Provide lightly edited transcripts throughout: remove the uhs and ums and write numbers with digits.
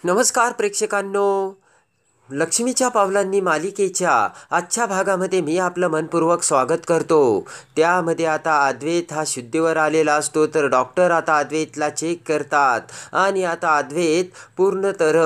नमस्कार प्रेक्षकांनो, लक्ष्मीच्या पावलांनी मालिकेच्या आजच्या भागामध्ये मी आपलं मनपूर्वक स्वागत करतो। त्यामध्ये आता अद्वैत हा शुद्धीवर आलेला असतो, तर डॉक्टर आता अद्वैतला चेक करतात आणि आता अद्वैत पूर्णतः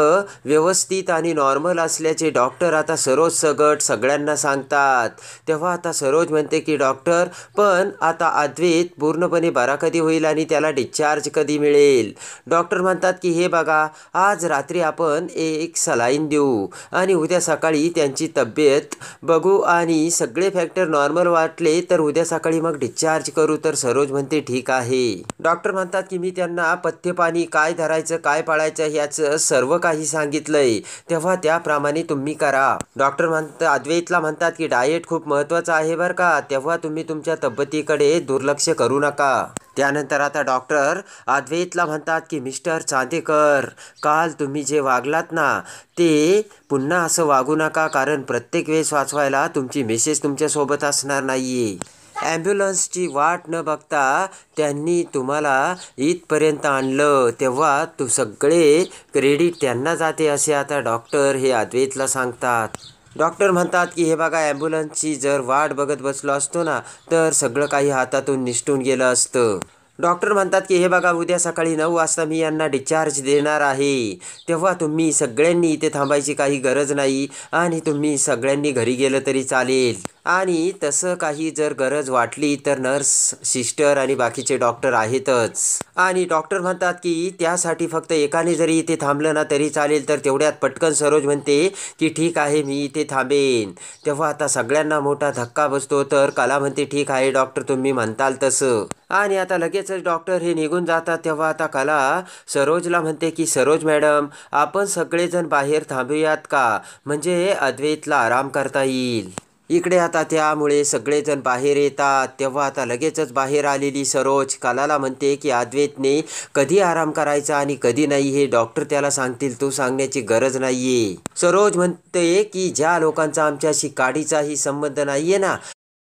व्यवस्थित आणि नॉर्मल असल्याचे डॉक्टर आता सरोज सगट सगळ्यांना सांगतात। तेव्हा आता सरोज म्हणते की डॉक्टर, पण आता अद्वैत पूर्णपणे बरा कधी होईल आणि त्याला डिस्चार्ज कधी मिळेल। डॉक्टर म्हणतात की हे बघा, आज रात्री आपण एक सलाईन देऊ आणि उद्या सकाळी त्यांची तब्येत बघू आणि सगळे फॅक्टर नॉर्मल वाटले तर उद्या सकाळी मग डिस्चार्ज करू। तर सरोज म्हणते ठीक आहे। डॉक्टर म्हणतात की मी त्यांना पथ्य पाणी काय धरायचं काय पाळायचं याचं सर्व काही सांगितलंय, तेव्हा त्याप्रमाणे तुम्ही करा। डॉक्टर अद्वैतला म्हणतात की डाएट खूप महत्त्वाचं आहे बरं का, तेव्हा तुम्ही तुमच्या तब्येतीकडे दुर्लक्ष करू नका। त्यानंतर आता डॉक्टर अद्वैतला म्हणतात की मिस्टर चांदेकर, काल तुम्ही जे वागलात ना ते पुन्हा असं वागू नका, कारण प्रत्येक वेळेस वाचवायला तुमची मिसेस तुमच्यासोबत असणार नाहीये। ॲम्ब्युलन्सची वाट न बघता त्यांनी तुम्हाला इथपर्यंत आणलं, तेव्हा सगळे क्रेडिट त्यांना जाते असे आता डॉक्टर हे अद्वैतला सांगतात। डॉक्टर म्हणतात की हे बघा, ॲम्ब्युलन्सची जर वाट बघत बसलो असतो ना तर सगळं काही हातातून निसटून गेलं असतं। डॉक्टर म्हणतात की हे बघा, उद्या सकाळी 9 वाजता मी यांना डिस्चार्ज देणार आहे, तेव्हा तुम्ही सगळ्यांनी इथे थांबायची काही गरज नाही आणि तुम्ही सगळ्यांनी घरी गेलं तरी चालेल। आणि तसं काही जर गरज वाटली तर नर्स सिस्टर आणि बाकीचे डॉक्टर आहेतच। आणि डॉक्टर म्हणतात की त्यासाठी फक्त एकाने जरी इथे थांबलं ना तरी चालेल। तर तेवढ्यात पटकन सरोज म्हणते की ठीक आहे, मी इथे थांबेन। तेव्हा आता सगळ्यांना मोठा धक्का बसतो, तर कला म्हणते ठीक आहे डॉक्टर, तुम्ही म्हणताल तसं। आणि आता लगेचच डॉक्टर हे निघून जातात। तेव्हा आता कला सरोजला म्हणते की सरोज मॅडम, आपण सगळेजण बाहेर थांबूयात का, म्हणजे अद्वैतला आराम करता येईल। इकडे आता त्यामुळे सगळेजण बाहेर येतात। तेव्हा आता लगेचच बाहेर आलेली सरोज कलाला म्हणते की अद्वैतने कधी आराम करायचा आणि कधी नाही हे डॉक्टर त्याला सांगतील, तू सांगण्याची गरज नाहीये। सरोज म्हणते की ज्या लोकांचा आमच्याशी काडीचाही संबंध नाहीये ना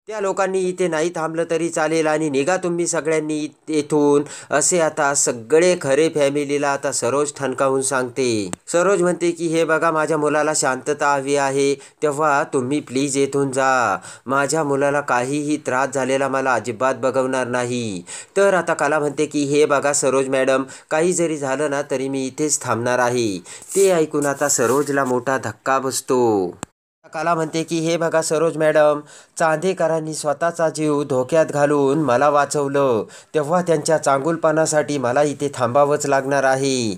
त्या लोकांनी इथे नाही थांबलं तरी चालेल आणि निघा तुम्ही सगळ्यांनी येथून, असे आता सगळे खरे फॅमिलीला आता सरोज ठणकावून सांगते। सरोज म्हणते की हे बघा, माझ्या मुलाला शांतता हवी आहे, तेव्हा तुम्ही प्लीज येथून जा। माझ्या मुलाला काहीही त्रास झालेला मला अजिबात बघवणार नाही। तर आता कला म्हणते की हे बघा सरोज मॅडम, काही जरी झालं ना तरी मी इथेच थांबणार आहे। ते ऐकून आता सरोजला मोठा धक्का बसतो। कला म्हणते की हे बघा सरोज मॅडम, चांदेकरांनी स्वतःचा जीव धोक्यात घालून मला वाचवलं, तेव्हा त्यांच्या चांगुलपणासाठी मला इथे थांबावंच लागणार आहे।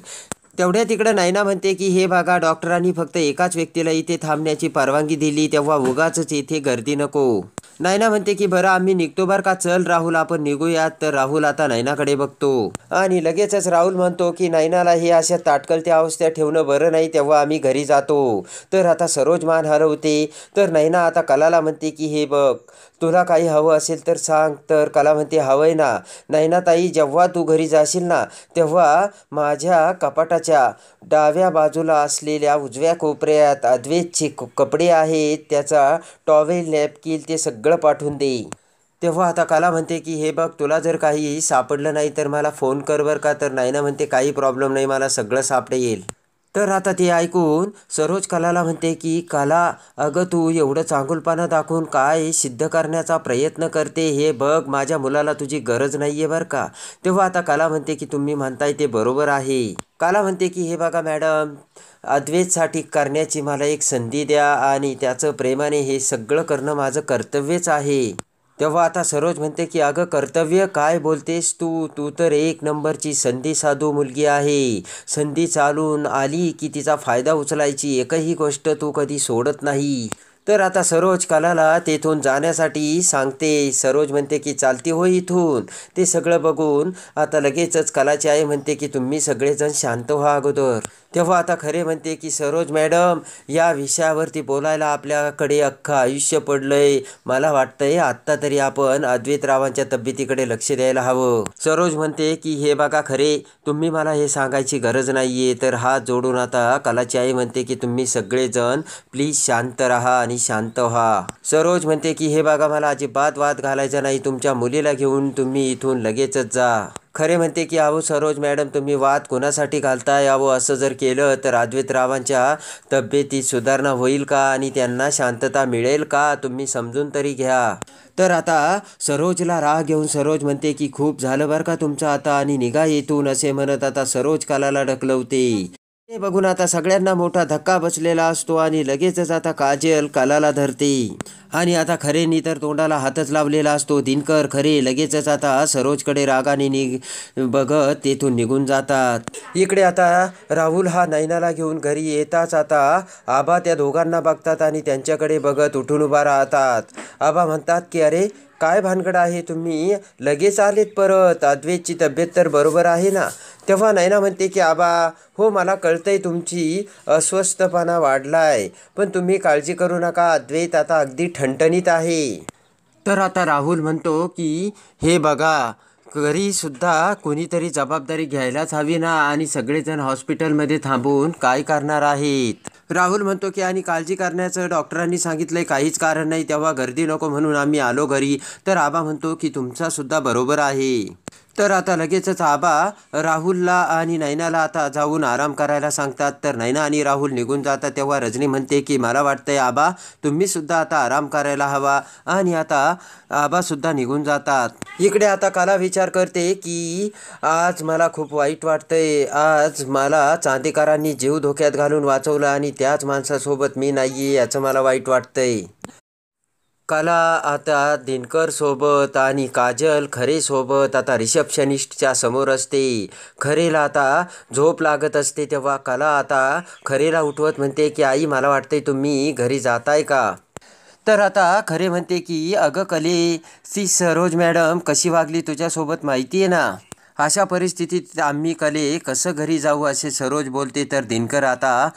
तेवढ्या तिकडं नैना म्हणते की हे बघा, डॉक्टरांनी फक्त एकाच व्यक्तीला इथे थांबण्याची परवानगी दिली, तेव्हा उगाचच इथे गर्दी नको। नैना म्हणते की बरं आम्ही निघतो बरं का, चल राहुल आपण निघूयात। तर राहुल आता नैनाकडे बघतो आणि लगेचच राहुल म्हणतो की नैनाला हे अशा ताटकळत्या अवस्थेत ठेवणं बरं नाही, तेव्हा आम्ही घरी जातो। तर आता सरोज मान हलवते। तर नैना आता कलाला म्हणते की हे बघ, तुला काही हवं असेल तर सांग। तर कला म्हणते हवंय ना नैनाताई, जेव्हा तू घरी जाशील ना तेव्हा माझ्या कपाटाच्या डाव्या बाजूला असलेल्या उजव्या कोपऱ्यात अद्वैतचे कपडे आहेत, त्याचा टॉवेल नॅपकिन ते सगळं पाठवून दे। तेव्हा आता कला म्हणते की हे बघ, तुला जर काही सापडलं नाही तर मला फोन कर बरं का। तर नैना म्हणते काही प्रॉब्लेम नाही, मला सगळं सापडेल। तर आता ते ऐकून सरोज कलाला म्हणते की कला, अगं तू एवढं चांगुलपणा दाखवून काय सिद्ध करण्याचा प्रयत्न करते, हे बघ माझ्या मुलाला तुझी गरज नाहीये बरं का। तेव्हा आता कला म्हणते की तुम्ही म्हणताय ते बरोबर आहे। कला म्हणते की हे बघा मॅडम, अद्वैतसाठी करण्याची मला एक संधी द्या आणि त्याचं प्रेमाने हे सगळं करणं माझं कर्तव्यच आहे। तेव्हा आता सरोज म्हणते की अगं कर्तव्य काय बोलतेस तू, तू तर एक नंबरची संधी साधू मुलगी आहे। संधी चालून आली की तिचा फायदा उचलायची, एकही गोष्ट तू कधी सोडत नाही। तर आता सरोज कलाला तेथून जाण्यासाठी सांगते। सरोज म्हणते की चालती हो इथून। ते सगळं बघून आता लगेचच कलाची आई म्हणते की तुम्ही सगळेजण शांत व्हा अगोदर। तेव्हा आता खरे म्हणते की सरोज मॅडम, या विषयावरती बोलायला आपल्याकडे अख्खं आयुष्य पडलंय, मला वाटतंय आत्ता तरी आपण अद्वैतरावांच्या तब्येतीकडे लक्ष द्यायला हवं। सरोज म्हणते की हे बघा खरे, तुम्ही मला हे सांगायची गरज नाहीये। तर हात जोडून आता कलाची आई म्हणते की तुम्ही सगळेजण प्लीज शांत राहा आणि शांत व्हा। सरोज म्हणते की हे बघा, मला अजिबात वाद घालायचा नाही, तुमच्या मुलीला घेऊन तुम्ही इथून लगेचच जा। खरे म्हणते की अहो सरोज मॅडम, तुम्ही वाद कोणासाठी घालताय? अहो असं जर केलं तर अद्वैतरावांच्या तब्येतीत सुधारणा होईल का आणि त्यांना शांतता मिळेल का? तुम्ही समजून तरी घ्या. तर आता सरोजला राग येऊन सरोज म्हणते की खूप झालं बरं का तुमचं आता, आणि निघा येथून, असे म्हणत आता सरोज कालाला ढकलवते. हे बघून आता सगळ्यांना मोठा धक्का बसलेला असतो आणि लगेचच आता काजल कालाला धरते. आणि आता खरेनी तर तोंडाला हातच लावलेला असतो. दिनकर खरे लगेचच आता सरोजकडे रागाने बघत तेथून निघून जातात. इकडे आता राहुल हा नैनाला घेऊन घरी येताच आता आबा त्या दोघांना बघतात आणि त्यांच्याकडे बघत उठून उभा राहतात. आबा म्हणतात की अरे काय भानगड आहे, तुम्ही लगेच आलेत परत, अद्वैतची तब्येत तर बरोबर आहे ना? तेव्हा नैना म्हणते की आबा हो, मला कळतंय तुमची अस्वस्थपणा वाढलाय, पण तुम्ही काळजी करू नका, अद्वैत आता अगदी ठणठणीत आहे. तर आता राहुल म्हणतो की हे बघा, घरीसुद्धा कोणीतरी जबाबदारी घ्यायलाच हवी ना, आणि सगळेजण हॉस्पिटलमध्ये थांबून काय करणार आहेत? राहुल म्हणतो की आणि काळजी करण्याचं डॉक्टरांनी सांगितलंय, काहीच कारण नाही, तेव्हा गर्दी नको म्हणून आम्ही आलो घरी. तर आबा म्हणतो की तुमचासुद्धा बरोबर आहे. तर आता लगेचच आबा राहुलला आणि नैनाला आता जाऊन आराम करायला सांगतात. तर नैना आणि राहुल निघून जातात. तेव्हा रजनी म्हणते की मला वाटतंय आबा तुम्हीसुद्धा आता आराम करायला हवा, आणि आता आबासुद्धा निघून जातात. इकडे आता काला विचार करते की आज मला खूप वाईट वाटतंय, आज मला चांदेकरांनी जीव धोक्यात घालून वाचवलं आणि त्याच माणसासोबत मी नाही याचं मला वाईट वाटतंय. कला आता दिनकर सोबत आणि काजल खरे सोबत आता रिसेप्शनिस्टच्या समोर असते. खरेला आता झोप लागत असते. तेव्हा कला आता खरेला उठवत म्हणते की आई मला वाटतंय तुम्ही घरी जाताय का? तर आता खरे म्हणते की अगं कले, सी सरोज मॅडम कशी वागली तुझ्यासोबत माहिती आहे ना, अशा परिस्थितीत आम्ही कले कसं घरी जाऊ, असे सरोज बोलते. तर दिनकर आता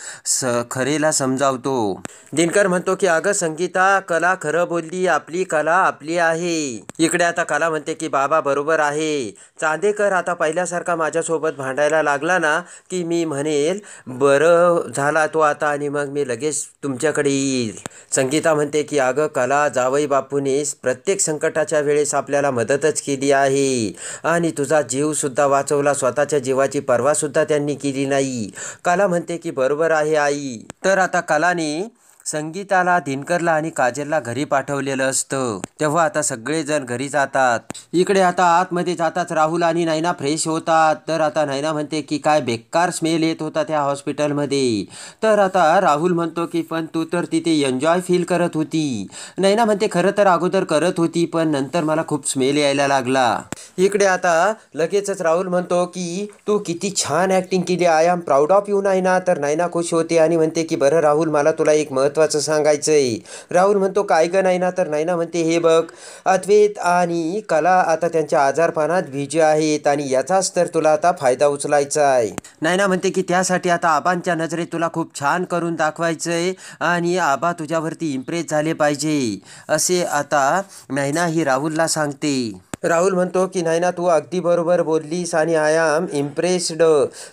खरेला समजावतो. दिनकर म्हणतो की अगं संगीता, कला खरं बोलली, आपली कला आपली आहे. इकडे आता कला म्हणते की बाबा बरोबर आहे, चांदेकर आता पहिल्यासारखा माझ्यासोबत भांडायला लागला ना की मी म्हणेल बरं झाला तो आता, आणि मग मी लगेच तुमच्याकडे येईल. संगीता म्हणते की अगं कला, जावई बापूने प्रत्येक संकटाच्या वेळेस आपल्याला मदतच केली आहे आणि तुझा जीवसुद्धा वाचवला, स्वतःच्या जीवाची पर्वासुद्धा त्यांनी केली नाही. कला म्हणते की बरोबर आहे आई. तर आता कलाने संगीताला, दिनकरला आणि काजलला घरी पाठवलेलं असतं. तेव्हा आता सगळेजण घरी जातात. इकडे आता आतमध्ये जाताच राहुल आणि नैना फ्रेश होतात. तर आता नैना म्हणते की काय बेकार स्मेल येत होता त्या हॉस्पिटलमध्ये. तर आता राहुल म्हणतो की पण तू तर तिथे एन्जॉय फील करत होती. नैना म्हणते खरं तर अगोदर करत होती, पण नंतर मला खूप स्मेल यायला लागला. इकडे आता लगेचच राहुल म्हणतो की तू किती छान ॲक्टिंग केली, I am proud of you Naina. तर नैना खुश होते आणि म्हणते की बरं राहुल, मला तुला एक महत्त्वाचं सांगायचंय. राहुल म्हणतो काय गं नैना? तर नैना म्हणते हे बघ, अद्वैत आणि कला आता त्यांच्या आजारपणात बिझी आहेत आणि याचाच तर तुला आता फायदा उचलायचा आहे. नैना म्हणते की त्यासाठी आता आबांच्या नजरेत तुला खूप छान करून दाखवायचंय आणि आबा तुझ्यावरती इम्प्रेस झाले पाहिजे, असे आता नैना ही राहुलला सांगते. राहुल म्हणतो की नैना तू अगदी बरोबर बोललीस आणि आय एम इम्प्रेस्ड.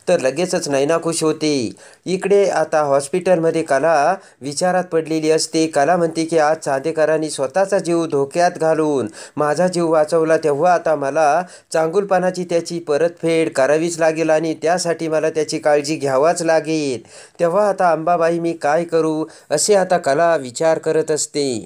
तर लगेचच नैना खुश होते. इकडे आता हॉस्पिटलमध्ये कला विचारात पडलेली असते. कला म्हणते की आज चांदेकरांनी स्वतःचा जीव धोक्यात घालून माझा जीव वाचवला, तेव्हा आता मला चांगुलपणाची त्याची परतफेड करावीच लागेल आणि त्यासाठी मला त्याची काळजी घ्यावाच लागेल. तेव्हा आता अंबाबाई मी काय करू, असे आता कला विचार करत असते.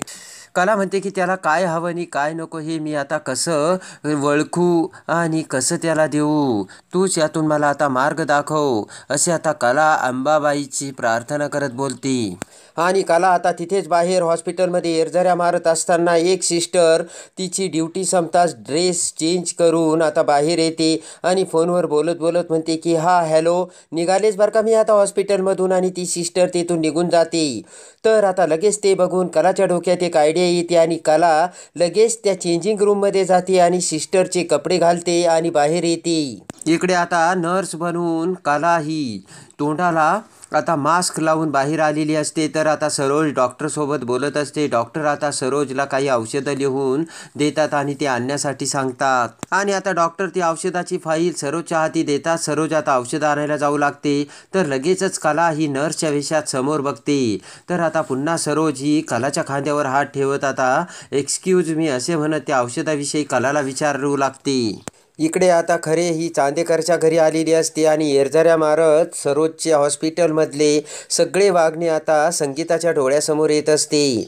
कला म्हणते की त्याला काय हवं आणि काय नको हे मी आता कसं ओळखू आणि कसं त्याला देऊ, तूच यातून मला आता मार्ग दाखव, असे आता कला अंबाबाईची प्रार्थना करत बोलते. आणि कला आता तिथेच बाहेर हॉस्पिटलमध्ये एरझऱ्या मारत असताना एक सिस्टर तिची ड्युटी संपताच ड्रेस चेंज करून आता बाहेर येते आणि फोनवर बोलत बोलत म्हणते की हा हॅलो, निघालेच बरं का मी आता हॉस्पिटलमधून, आणि ती सिस्टर तिथून निघून जाते. तर आता लगेच ते बघून कलाच्या डोक्यात एक आयडिया येते आणि कला लगेच त्या चेंजिंग रूममध्ये जाते आणि सिस्टरचे कपडे घालते आणि बाहेर येते. इकडे आता नर्स बनवून कला ही तोंडाला आता मास्क लावून बाहेर आलेली असते. तर आता सरोज डॉक्टरसोबत बोलत असते. डॉक्टर आता सरोजला काही औषधं लिहून देतात आणि ते आणण्यासाठी सांगतात. आणि आता डॉक्टर ती औषधाची फाईल सरोजच्या हाती देतात. सरोज आता औषधं आणायला जाऊ लागते. तर लगेचच कला ही नर्सच्या वेशात समोर बघते. तर आता पुन्हा सरोज ही कलाच्या खांद्यावर हात ठेवत आता एक्सक्यूज मी असे म्हणत त्या औषधाविषयी कलाला विचारू लागते. इकडे आता खरे ही चांदेकरच्या घरी आलेली असते आणि येरझाऱ्या मारत सरोजच्या हॉस्पिटलमधले सगळे वागणे आता संगीताच्या डोळ्यासमोर येत असते.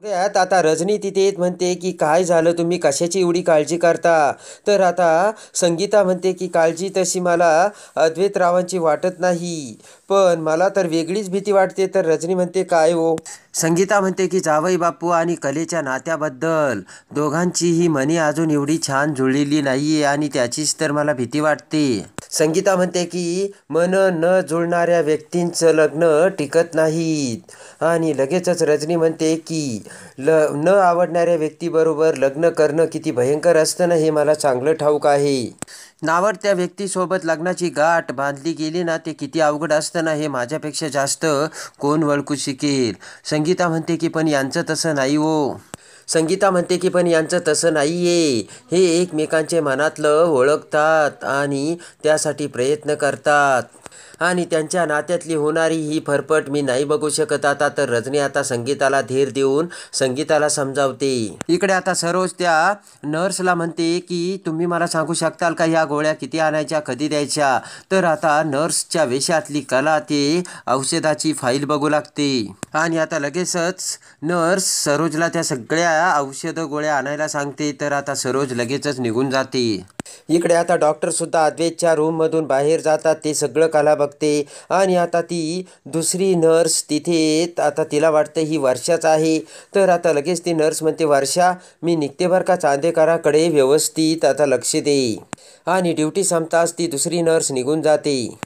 त्यात आता रजनी तिथे येत म्हणते की काय झालं, तुम्ही कशाची एवढी काळजी करता. तर आता संगीता म्हणते की काळजी तशी मला अद्वैतरावांची वाटत नाही, पण मला तर वेगळीच भीती वाटते. तर रजनी म्हणते काय हो. संगीता म्हणते की जावई बापू आणि कलेच्या नात्याबद्दल दोघांचीही मने अजून एवढी छान जुळलेली नाहीये आणि त्याचीच तर मला भीती वाटते. संगीता म्हणते की मन न जुळणाऱ्या व्यक्तींचं लग्न टिकत नाहीत आणि लगेचच रजनी म्हणते की न आवडणाऱ्या व्यक्तीबरोबर लग्न करणं किती भयंकर असतं ना, हे मला चांगलं ठाऊक आहे. नावडत्या व्यक्तीसोबत लग्नाची गाठ बांधली गेली ना, ते किती अवघड असतं ना, हे माझ्यापेक्षा जास्त कोण ओळखू शकेल. संगीता म्हणते की पण यांचं तसं नाही हो. संगीता म्हणते की पण यांचं तसं नाही आहे. हे एकमेकांचे मनातलं ओळखतात आणि त्यासाठी प्रयत्न करतात आणि त्यांच्या नात्यातली होणारी ही फरफट मी नाही बघू शकत आता. तर रजनी आता संगीताला धीर देऊन संगीताला समजावते. इकडे आता सरोज त्या नर्सला म्हणते की तुम्ही मला सांगू शकताल का ह्या गोळ्या किती आणायच्या, कधी द्यायच्या. तर आता नर्सच्या वेशातली कला ते औषधाची फाईल बघू लागते आणि आता लगेचच नर्स सरोजला त्या सगळ्या औषधं गोळ्या आणायला सांगते. तर आता सरोज लगेचच निघून जाते. इकडे आता डॉक्टरसुद्धा अद्वैतच्या रूममधून बाहेर जातात. ते सगळं कला बघते आणि आता ती दुसरी नर्स तिथे आता तिला वाटतं ही वर्षाच आहे. तर आता लगेच ती नर्स म्हणते वर्षा मी निघते बरं का, चांदेकराकडे व्यवस्थित आता लक्ष दे. आणि ड्युटी संपताच ती दुसरी नर्स निघून जाते.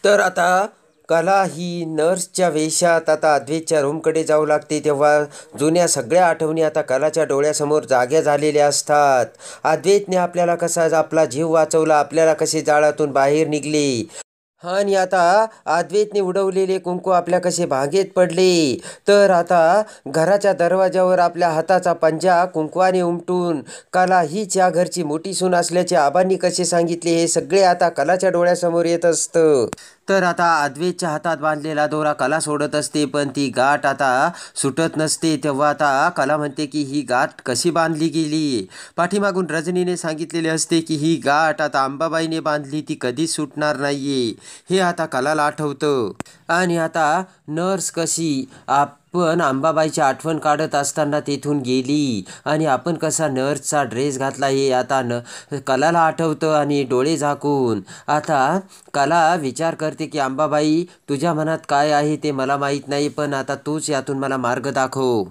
तर आता कला ही नर्सच्या वेशात आता अद्वैतच्या रूमकडे जाऊ लागते. तेव्हा जुन्या सगळ्या आठवणी आता कलाच्या डोळ्यासमोर जाग्या झालेल्या असतात. अद्वैतने आपल्याला कसा आपला जीव वाचवला, आपल्याला कसे जाळातून बाहेर निघले आणि आता अद्वैतने उडवलेले कुंकू आपल्या कसे भागेत पडले. तर आता घराच्या दरवाजावर आपल्या हाताचा पंजा कुंकवाने उमटून कला हीच या घरची मोठी सून असल्याचे आबांनी कसे सांगितले, हे सगळे आता कलाच्या डोळ्यासमोर येत असतं. तर आता अद्वैतच्या हातात बांधलेला दोरा कला सोडत असते, पण ती गाठ आता सुटत नसते. तेव्हा आता कला म्हणते की ही गाठ कशी बांधली गेली. पाठीमागून रजनीने सांगितलेले असते की ही गाठ आता अंबाबाईने बांधली, ती कधीच सुटणार नाहीये. हे आता कलाला आठवतं आणि आता नर्स कशी आपण अंबाबाईची आठवण काढत असताना तेथून गेली आणि आपण कसा नर्सचा ड्रेस घातला हे आता कलाला आठवतं. आणि डोळे झाकून आता कला विचार करते की अंबाबाई तुझ्या मनात काय आहे ते मला माहीत नाही, पण आता तूच यातून मला मार्ग दाखव.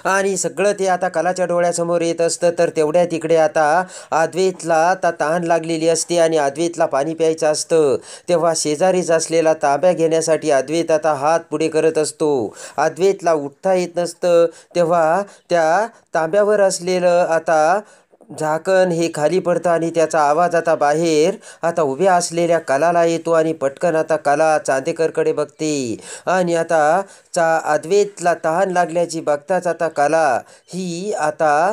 आणि सगळं ते आता कलाच्या डोळ्यासमोर येत असतं. तर तेवढ्या तिकडे आता अद्वैतला आता तहान लागलेली असते आणि अद्वैतला पाणी प्यायचं असतं. तेव्हा शेजारीच असलेला तांब्या घेण्यासाठी अद्वैत आता हात पुढे करत असतो. अद्वैतला उठता येत नसतं. तेव्हा त्या तांब्यावर असलेलं आता झाकण हे खाली पडतं आणि त्याचा आवाज आता बाहेर आता उभ्या असलेल्या कलाला येतो आणि पटकन आता कला चांदेकरकडे बघते आणि आता अद्वैतला तहान लागल्याची बघताच आता कला ही आता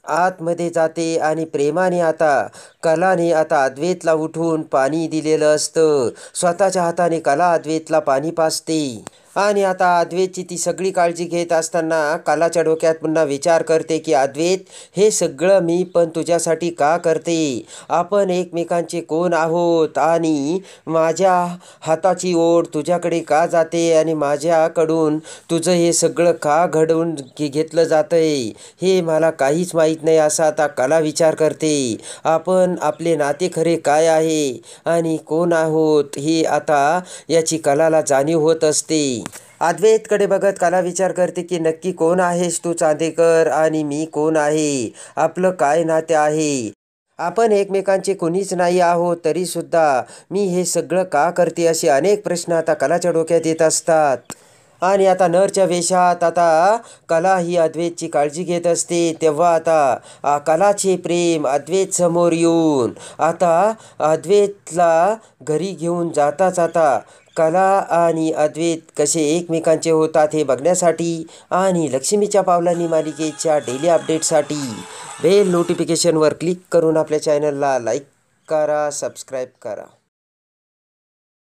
आतमध्ये जाते आणि प्रेमाने आता कलाने आता अद्वैतला उठवून पाणी दिलेलं असतं. स्वतःच्या हाताने कला अद्वैतला पाणी पाजते आणि आता अद्वैतची ती सगळी काळजी घेत असताना कलाच्या डोक्यात पुन्हा विचार करते की अद्वैत हे सगळं मी पण तुझ्यासाठी का करते. आपण एकमेकांचे कोण आहोत आणि माझ्या हाताची ओढ तुझ्याकडे का जाते आणि माझ्याकडून तुझं हे सगळं का घडवून घेतलं जातंय हे मला काहीच माहीत नाही, असा आता कला विचार करते. आपण आपले नाते खरे काय आहे आणि कोण आहोत हे आता याची कलाला जाणीव होत असते. अद्वैतकडे बघत कला विचार करते की नक्की कोण आहेस तू चांदेकर आणि मी कोण आहे, आपलं काय नाते आहे. आपण एकमेकांचे कोणीच नाही आहोत तरीसुद्धा मी हे सगळं का करते, असे अनेक प्रश्न आता कलाच्या डोक्यात येत असतात. आणि आता नरच्या वेशात आता कला ही अद्वैतची काळजी घेत असते. तेव्हा आता कलाचे प्रेम अद्वैत समोर येऊन आता अद्वैतला घरी घेऊन जाताच आता कला आणि अद्वैत कसे एकमेकांचे होतात हे बघण्यासाठी आणि लक्ष्मीच्या पावलांनी मालिकेच्या डेली अपडेटसाठी बेल नोटिफिकेशनवर क्लिक करून आपल्या चॅनलला लाईक करा, सबस्क्राईब करा.